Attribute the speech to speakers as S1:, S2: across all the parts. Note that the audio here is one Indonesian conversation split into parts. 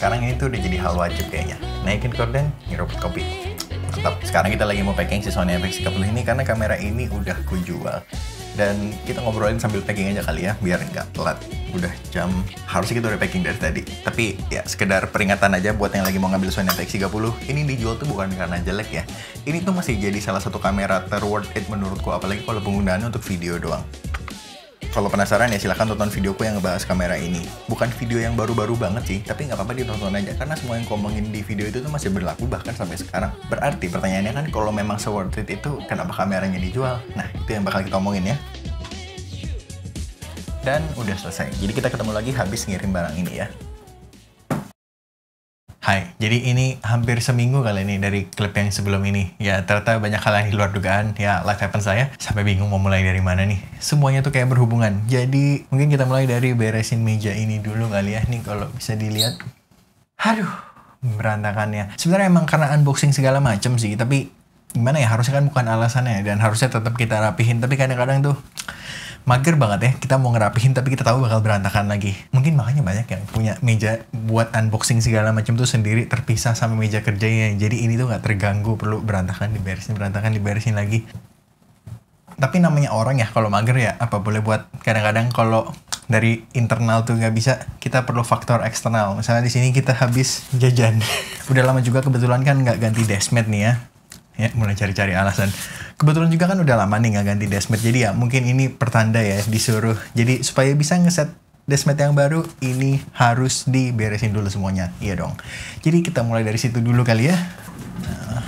S1: sekarang ini tuh udah jadi hal wajib kayaknya. Naikin korden, ngeruput kopi. Mantap. Sekarang kita lagi mau packing si Sony FX30 ini karena kamera ini udah ku jual. Dan kita ngobrolin sambil packing aja kali ya, biar nggak telat. Udah jam, harusnya kita udah packing dari tadi. Tapi ya sekedar peringatan aja buat yang lagi mau ngambil Sony FX30. Ini dijual tuh bukan karena jelek ya. Ini tuh masih jadi salah satu kamera ter-worth it menurutku, apalagi kalau penggunaannya untuk video doang. Kalau penasaran ya silahkan tonton videoku yang ngebahas kamera ini. Bukan video yang baru-baru banget sih, tapi nggak apa-apa ditonton aja. Karena semua yang ngomongin di video itu tuh masih berlaku bahkan sampai sekarang. Berarti pertanyaannya kan kalau memang se-worth it itu, kenapa kameranya dijual? Nah, itu yang bakal kita omongin ya. Dan udah selesai. Jadi kita ketemu lagi habis ngirim barang ini ya. Hai, jadi ini hampir seminggu kali ini dari klip yang sebelum ini. Ya, ternyata banyak hal yang di luar dugaan. Ya, life happen saya. Sampai bingung mau mulai dari mana nih. Semuanya tuh kayak berhubungan. Jadi, mungkin kita mulai dari beresin meja ini dulu kali ya. Nih, kalau bisa dilihat. Aduh, berantakannya. Sebenarnya emang karena unboxing segala macem sih. Tapi, gimana ya, harusnya kan bukan alasannya. Dan harusnya tetap kita rapihin. Tapi kadang-kadang tuh mager banget ya, kita mau ngerapihin tapi kita tahu bakal berantakan lagi. Mungkin makanya banyak yang punya meja buat unboxing segala macam tuh sendiri terpisah sama meja kerjanya. Jadi ini tuh nggak terganggu, perlu berantakan diberesin lagi. Tapi namanya orang ya, kalau mager ya apa boleh buat. Kadang-kadang kalau dari internal tuh nggak bisa, kita perlu faktor eksternal. Misalnya di sini kita habis jajan. Udah lama juga kebetulan kan nggak ganti dashmat nih ya. Ya, mulai cari-cari alasan. Kebetulan juga kan udah lama nih nggak ganti dashmat. Jadi ya mungkin ini pertanda ya disuruh. Jadi supaya bisa ngeset dashmat yang baru, ini harus diberesin dulu semuanya. Iya dong. Jadi kita mulai dari situ dulu kali ya. Nah.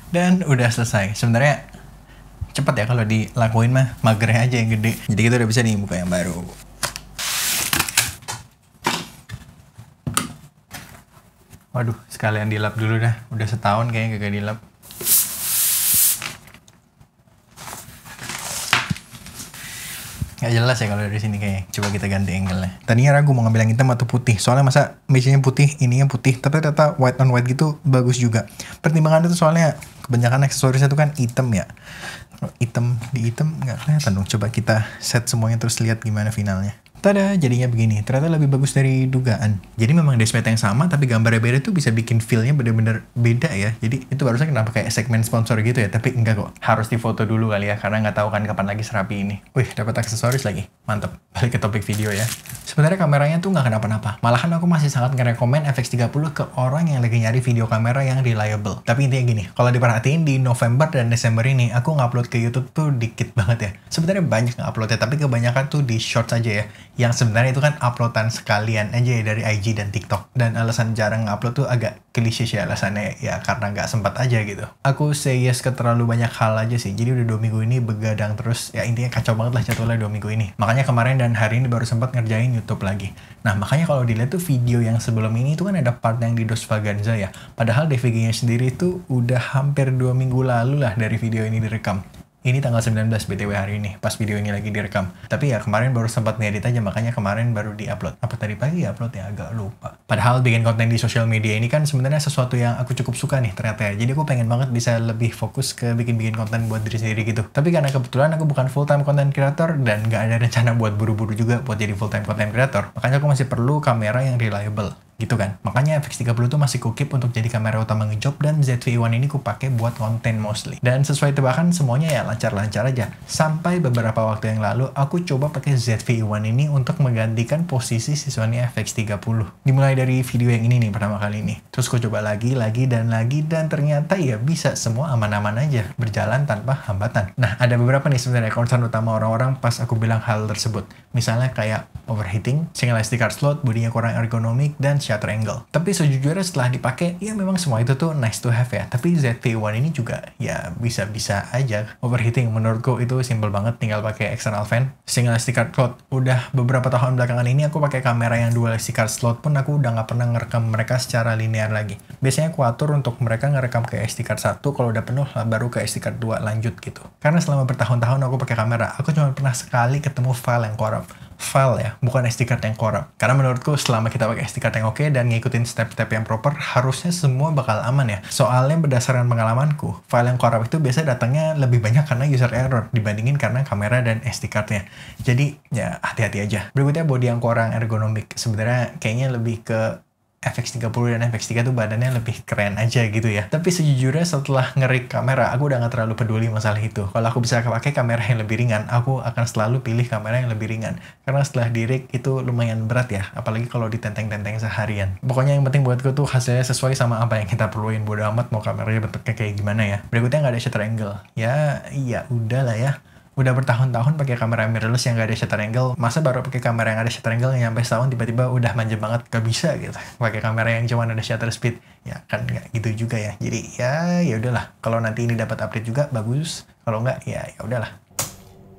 S1: Dan udah selesai. Sebenarnya cepet ya kalau dilakuin mah, magernya aja yang gede. Jadi kita udah bisa nih buka yang baru. Waduh, sekalian dilap dulu dah. Udah setahun kayaknya gak dilap. Gak jelas ya kalau dari sini kayaknya. Coba kita ganti angle-nya. Tadinya ragu mau ngambil yang hitam atau putih. Soalnya masa mejanya putih, ininya putih. Tapi ternyata white on white gitu bagus juga. Pertimbangan itu soalnya kebanyakan aksesorisnya tuh kan hitam ya. Hitam di hitam nggak kelihatan dong. Coba kita set semuanya terus lihat gimana finalnya. Tada, jadinya begini. Ternyata lebih bagus dari dugaan. Jadi memang dashmat yang sama, tapi gambarnya beda tuh bisa bikin feel-nya bener-bener beda ya. Jadi itu barusan kenapa kayak segmen sponsor gitu ya. Tapi enggak kok. Harus difoto dulu kali ya, karena nggak tahu kan kapan lagi serapi ini. Wih, dapat aksesoris lagi. Mantap. Balik ke topik video ya. Sebenarnya kameranya tuh nggak kenapa-napa. Malahan aku masih sangat ngerekomen FX30 ke orang yang lagi nyari video kamera yang reliable. Tapi intinya gini, kalau diperhatiin di November dan Desember ini, aku ngupload ke YouTube tuh dikit banget ya. Sebenarnya banyak nguploadnya, tapi kebanyakan tuh di shorts aja ya. Yang sebenarnya itu kan uploadan sekalian aja ya dari IG dan TikTok. Dan alasan jarang ngupload tuh agak klise sih alasannya ya, karena nggak sempat aja gitu. Aku say yes ke terlalu banyak hal aja sih. Jadi udah 2 minggu ini begadang terus. Ya intinya kacau banget lah jadwalnya 2 minggu ini. Makanya kemarin dan hari ini baru sempat ngerjain YouTube lagi. Nah makanya kalau dilihat tuh video yang sebelum ini tuh kan ada part yang di Dos Vaganza ya. Padahal DVG-nya sendiri tuh udah hampir 2 minggu lalu lah dari video ini direkam. Ini tanggal 19 BTW hari ini, pas video ini lagi direkam. Tapi ya kemarin baru sempat ngedit aja, makanya kemarin baru di-upload. Apa tadi pagi ya upload ya, agak lupa. Padahal bikin konten di sosial media ini kan sebenarnya sesuatu yang aku cukup suka nih ternyata ya. Jadi aku pengen banget bisa lebih fokus ke bikin-bikin konten buat diri sendiri gitu. Tapi karena kebetulan aku bukan full-time content creator dan nggak ada rencana buat buru-buru juga buat jadi full-time content creator. Makanya aku masih perlu kamera yang reliable. Gitu kan. Makanya FX30 tuh masih kukip untuk jadi kamera utama ngejob dan ZV-1 ini kupake buat konten mostly. Dan sesuai tebakan semuanya ya lancar-lancar aja. Sampai beberapa waktu yang lalu aku coba pakai ZV-1 ini untuk menggantikan posisi si Sony FX30. Dimulai dari video yang ini nih pertama kali ini. Terus aku coba lagi dan ternyata ya bisa semua aman-aman aja. Berjalan tanpa hambatan. Nah ada beberapa nih sebenarnya concern utama orang-orang pas aku bilang hal tersebut. Misalnya kayak overheating, single SD card slot, bodinya kurang ergonomik, dan shutter angle. Tapi sejujurnya setelah dipakai, ya memang semua itu tuh nice to have ya. Tapi ZV-1 ini juga ya bisa-bisa aja. Overheating menurutku itu simple banget, tinggal pakai external fan. Single SD card slot, udah beberapa tahun belakangan ini aku pakai kamera yang dual SD card slot pun aku udah nggak pernah ngerekam mereka secara linear lagi. Biasanya aku atur untuk mereka ngerekam ke SD card 1, kalau udah penuh baru ke SD card 2 lanjut gitu. Karena selama bertahun-tahun aku pakai kamera, aku cuma pernah sekali ketemu file yang korup. file ya, bukan SD card yang korup. Karena menurutku selama kita pakai SD card yang oke dan ngikutin step-step yang proper, harusnya semua bakal aman ya. Soalnya berdasarkan pengalamanku, file yang korup itu biasanya datangnya lebih banyak karena user error dibandingin karena kamera dan SD cardnya. Jadi ya hati-hati aja. Berikutnya body yang kurang ergonomik. Sebenarnya kayaknya lebih ke FX30 dan FX3 tuh badannya lebih keren aja gitu ya. Tapi sejujurnya setelah nge-rig kamera, aku udah gak terlalu peduli masalah itu. Kalau aku bisa pakai kamera yang lebih ringan, aku akan selalu pilih kamera yang lebih ringan. Karena setelah di-rig itu lumayan berat ya, apalagi kalau ditenteng-tenteng seharian. Pokoknya yang penting buatku tuh hasilnya sesuai sama apa yang kita perluin. Bodo amat mau kameranya bentuknya kayak gimana ya. Berikutnya nggak ada shutter angle. Ya, iya udah lah ya. Udah bertahun-tahun pakai kamera mirrorless yang gak ada shutter angle, masa baru pakai kamera yang ada shutter angle yang nyampe setahun tiba-tiba udah manja banget, gak bisa gitu. Pakai kamera yang cuma ada shutter speed, ya kan nggak gitu juga ya. Jadi ya udahlah. Kalau nanti ini dapat update juga bagus, kalau nggak ya udahlah.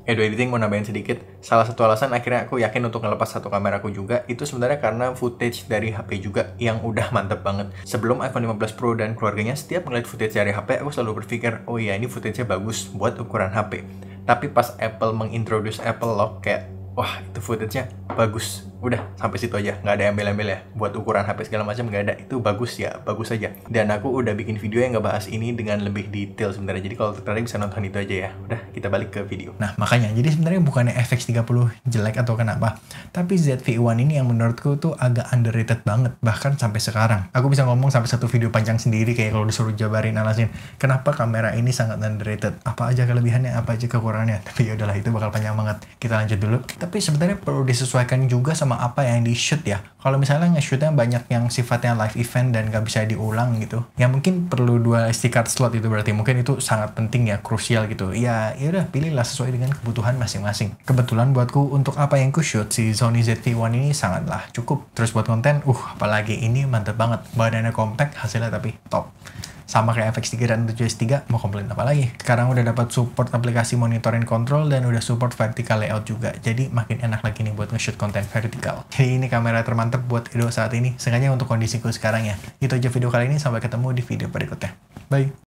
S1: Edo editing mau nambahin sedikit. Salah satu alasan akhirnya aku yakin untuk ngelepas satu kameraku juga itu sebenarnya karena footage dari HP juga yang udah mantep banget. Sebelum iPhone 15 Pro dan keluarganya, setiap ngeliat footage dari HP aku selalu berpikir, oh iya ini footage-nya bagus buat ukuran HP. Tapi pas Apple mengintroduce Apple Lock kayak, wah itu footage-nya bagus. Udah sampai situ aja, nggak ada embel-embel ya. Buat ukuran HP segala macam nggak ada. Itu bagus ya, bagus aja. Dan aku udah bikin video yang ngebahas ini dengan lebih detail sebenarnya. Jadi kalau tertarik bisa nonton itu aja ya. Udah, kita balik ke video. Nah makanya, jadi sebenarnya bukannya FX30 jelek atau kenapa, tapi ZV-1 ini yang menurutku tuh agak underrated banget. Bahkan sampai sekarang. Aku bisa ngomong sampai satu video panjang sendiri kayak kalau disuruh jabarin alasin kenapa kamera ini sangat underrated. Apa aja kelebihannya, apa aja kekurangannya. Tapi ya udahlah, itu bakal panjang banget. Kita lanjut dulu. Tapi sebenarnya perlu disesuaikan juga sama apa yang di shoot ya. Kalau misalnya nge-shootnya banyak yang sifatnya live event dan gak bisa diulang gitu, ya mungkin perlu 2 SD card slot. Itu berarti mungkin itu sangat penting ya, krusial gitu. Ya udah, pilihlah sesuai dengan kebutuhan masing-masing. Kebetulan buatku untuk apa yang ku shoot, si Sony ZV-1 ini sangatlah cukup. Terus buat konten, apalagi ini mantep banget. Badannya compact, hasilnya tapi top. Sama kayak FX3 dan 7S3, mau komplain apa lagi? Sekarang udah dapat support aplikasi monitoring control dan udah support vertical layout juga. Jadi makin enak lagi nih buat nge-shoot konten vertikal. Jadi ini kamera termantap buat Edo saat ini, sengaja untuk kondisiku sekarang ya. Itu aja video kali ini, sampai ketemu di video berikutnya. Bye!